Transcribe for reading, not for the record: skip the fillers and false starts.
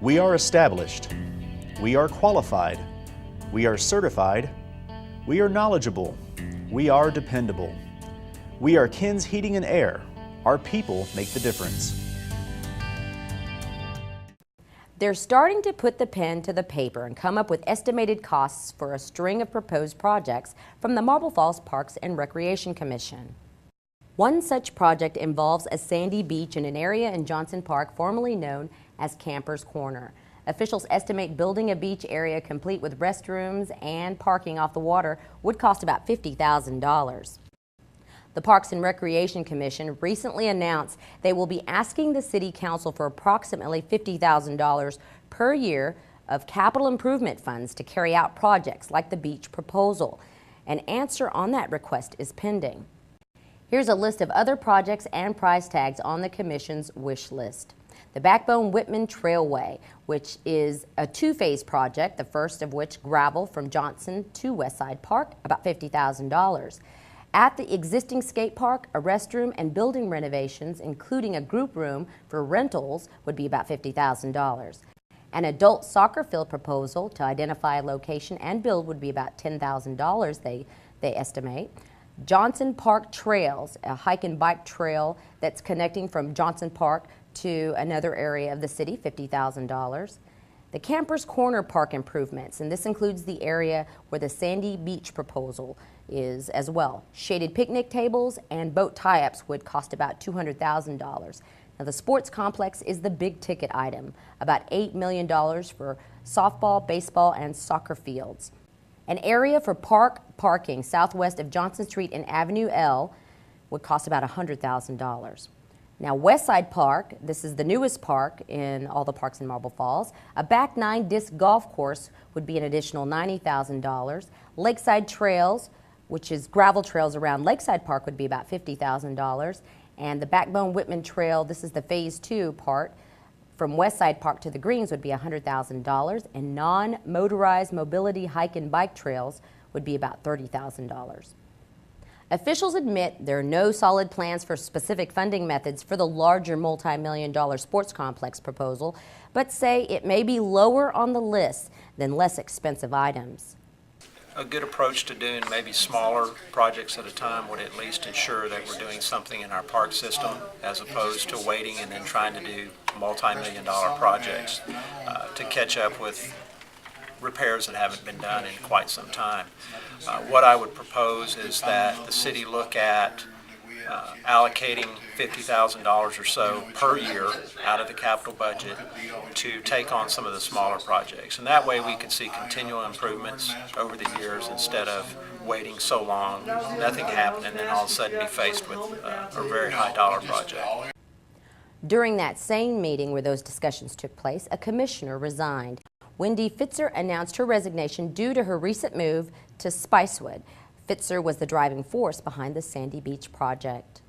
We are established. We are qualified. We are certified. We are knowledgeable. We are dependable. We are Ken's Heating and Air. Our people make the difference. They're starting to put the pen to the paper and come up with estimated costs for a string of proposed projects from the Marble Falls Parks and Recreation Commission. One such project involves a sandy beach in an area in Johnson Park formerly known as Campers Corner. Officials estimate building a beach area complete with restrooms and parking off the water would cost about $50,000. The Parks and Recreation Commission recently announced they will be asking the City Council for approximately $50,000 per year of capital improvement funds to carry out projects like the beach proposal. An answer on that request is pending. Here's a list of other projects and price tags on the Commission's wish list. The Backbone Whitman Trailway, which is a two-phase project, the first of which gravel from Johnson to Westside Park, about $50,000. At the existing skate park, a restroom and building renovations, including a group room for rentals, would be about $50,000. An adult soccer field proposal to identify a location and build would be about $10,000, they estimate. Johnson Park Trails, a hike and bike trail that's connecting from Johnson Park to another area of the city, $50,000. The Campers Corner Park improvements, and this includes the area where the Sandy Beach proposal is as well. Shaded picnic tables and boat tie-ups would cost about $200,000. Now the sports complex is the big ticket item, about $8 million for softball, baseball, and soccer fields. An area for parking southwest of Johnson Street and Avenue L would cost about $100,000. Now Westside Park, this is the newest park in all the parks in Marble Falls. A back 9 disc golf course would be an additional $90,000. Lakeside Trails, which is gravel trails around Lakeside Park, would be about $50,000. And the Backbone Whitman Trail, this is the phase 2 part, from Westside Park to the Greens would be $100,000. And non-motorized mobility hike and bike trails would be about $30,000. Officials admit there are no solid plans for specific funding methods for the larger multi-million-dollar sports complex proposal, but say it may be lower on the list than less expensive items. A good approach to doing maybe smaller projects at a time would at least ensure that we're doing something in our park system as opposed to waiting and then trying to do multi-million-dollar projects to catch up with repairs that haven't been done in quite some time. What I would propose is that the city look at allocating $50,000 or so per year out of the capital budget to take on some of the smaller projects. And that way we could see continual improvements over the years instead of waiting so long, nothing happened, and then all of a sudden be faced with a very high dollar project. During that same meeting where those discussions took place, a commissioner resigned. Wendy Fitzer announced her resignation due to her recent move to Spicewood. Fitzer was the driving force behind the Sandy Beach project.